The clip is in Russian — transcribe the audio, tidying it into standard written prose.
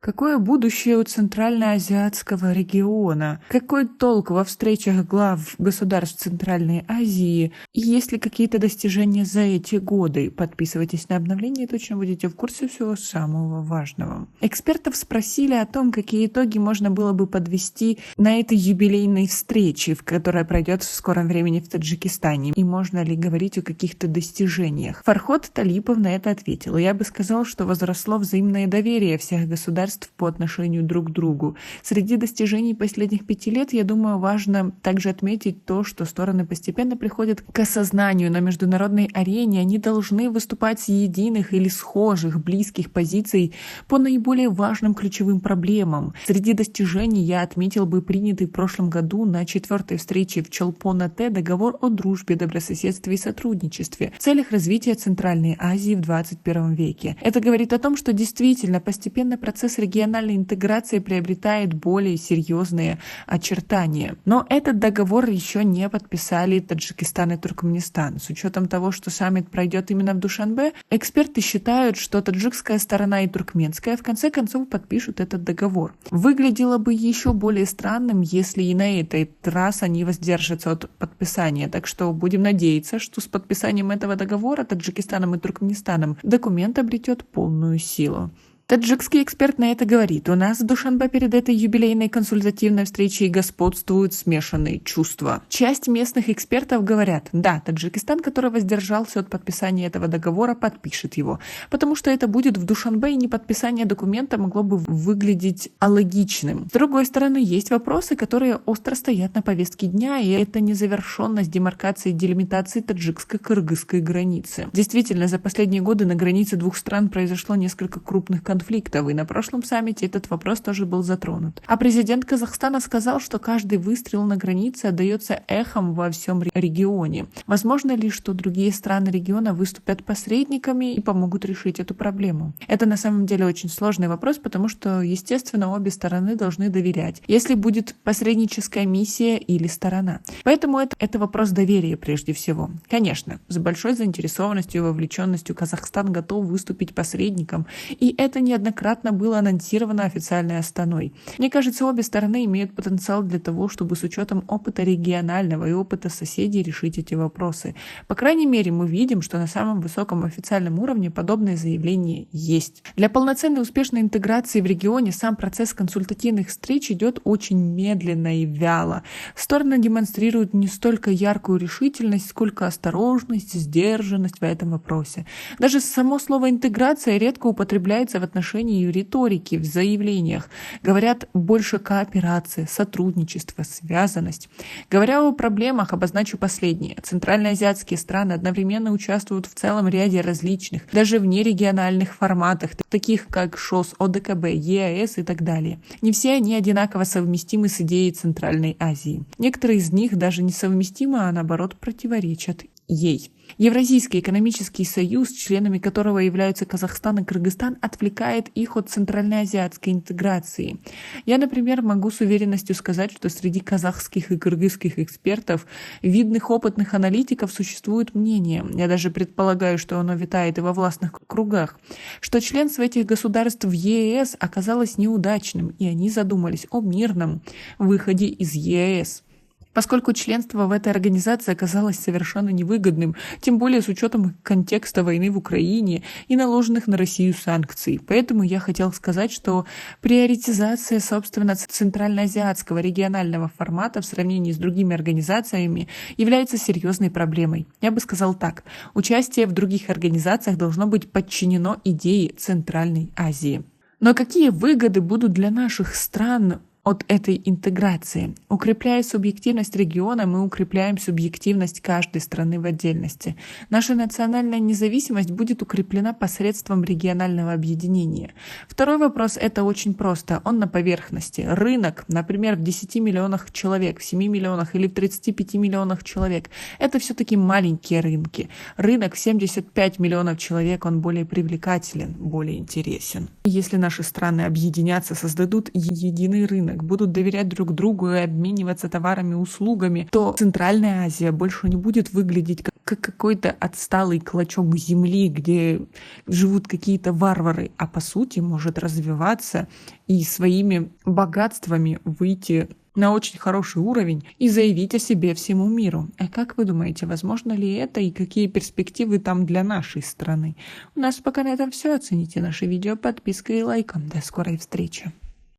Какое будущее у Центральноазиатского региона? Какой толк во встречах глав государств Центральной Азии? И есть ли какие-то достижения за эти годы? Подписывайтесь на обновления, и точно будете в курсе всего самого важного. Экспертов спросили о том, какие итоги можно было бы подвести на этой юбилейной встрече, которая пройдет в скором времени в Таджикистане. И можно ли говорить о каких-то достижениях? Фарход Талипов на это ответил. Я бы сказал, что возросло взаимное доверие всех государств по отношению друг к другу. Среди достижений последних 5 лет, я думаю, важно также отметить то, что стороны постепенно приходят к осознанию на международной арене. Они должны выступать с единых или схожих, близких позиций по наиболее важным ключевым проблемам. Среди достижений я отметил бы принятый в прошлом году на 4-й встрече в Чолпон-Ате договор о дружбе, добрососедстве и сотрудничестве в целях развития Центральной Азии в 21 веке. Это говорит о том, что действительно постепенно процесс региональной интеграции приобретает более серьезные очертания. Но этот договор еще не подписали Таджикистан и Туркменистан. С учетом того, что саммит пройдет именно в Душанбе, эксперты считают, что таджикская сторона и туркменская в конце концов подпишут этот договор. Выглядело бы еще более странным, если и на этот раз они воздержатся от подписания. Так что будем надеяться, что с подписанием этого договора Таджикистаном и Туркменистаном документ обретет полную силу. Таджикский эксперт на это говорит: у нас в Душанбе перед этой юбилейной консультативной встречей господствуют смешанные чувства. Часть местных экспертов говорят: да, Таджикистан, который воздержался от подписания этого договора, подпишет его, потому что это будет в Душанбе, и неподписание документа могло бы выглядеть алогичным. С другой стороны, есть вопросы, которые остро стоят на повестке дня, и это незавершенность демаркации и делимитации таджикско-кыргызской границы. Действительно, за последние годы на границе двух стран произошло несколько крупных конфликтов, и на прошлом саммите этот вопрос тоже был затронут. А президент Казахстана сказал, что каждый выстрел на границе отдается эхом во всем регионе. Возможно ли, что другие страны региона выступят посредниками и помогут решить эту проблему? Это на самом деле очень сложный вопрос, потому что, естественно, обе стороны должны доверять, если будет посредническая миссия или сторона. Поэтому это вопрос доверия прежде всего. Конечно, с большой заинтересованностью и вовлеченностью Казахстан готов выступить посредником, и это неоднократно было анонсировано официальной Астаной. Мне кажется, обе стороны имеют потенциал для того, чтобы с учетом опыта регионального и опыта соседей решить эти вопросы. По крайней мере, мы видим, что на самом высоком официальном уровне подобные заявления есть. Для полноценной успешной интеграции в регионе сам процесс консультативных встреч идет очень медленно и вяло. Стороны демонстрируют не столько яркую решительность, сколько осторожность, сдержанность в этом вопросе. Даже само слово «интеграция» редко употребляется в отношении риторики в заявлениях. Говорят больше кооперация, сотрудничество, связанность. Говоря о проблемах, обозначу последнее. Центральноазиатские страны одновременно участвуют в целом ряде различных, даже внерегиональных форматах, таких как ШОС, ОДКБ, ЕАЭС и так далее. Не все они одинаково совместимы с идеей Центральной Азии. Некоторые из них даже несовместимы, а наоборот противоречат ей. Евразийский экономический союз, членами которого являются Казахстан и Кыргызстан, отвлекает их от центральноазиатской интеграции. Я, например, могу с уверенностью сказать, что среди казахских и кыргызских экспертов, видных опытных аналитиков, существует мнение, я даже предполагаю, что оно витает и во властных кругах, что членство этих государств в ЕС оказалось неудачным, и они задумались о мирном выходе из ЕС. Поскольку членство в этой организации оказалось совершенно невыгодным, тем более с учетом контекста войны в Украине и наложенных на Россию санкций. Поэтому я хотел сказать, что приоритизация, собственно, центральноазиатского регионального формата в сравнении с другими организациями является серьезной проблемой. Я бы сказал так: участие в других организациях должно быть подчинено идее Центральной Азии. Но какие выгоды будут для наших стран от этой интеграции? Укрепляя субъективность региона, мы укрепляем субъективность каждой страны в отдельности. Наша национальная независимость будет укреплена посредством регионального объединения. Второй вопрос — это очень просто, он на поверхности. Рынок, например, в 10 миллионах человек, в 7 миллионах или в 35 миллионах человек — это все-таки маленькие рынки. Рынок в 75 миллионов человек, он более привлекателен, более интересен. Если наши страны объединятся, создадут единый рынок, рынок, будут доверять друг другу и обмениваться товарами и услугами, то Центральная Азия больше не будет выглядеть как какой-то отсталый клочок земли, где живут какие-то варвары, а по сути может развиваться и своими богатствами выйти на очень хороший уровень и заявить о себе всему миру. А как вы думаете, возможно ли это и какие перспективы там для нашей страны? У нас пока на этом все. Оцените наше видео подпиской и лайком. До скорой встречи.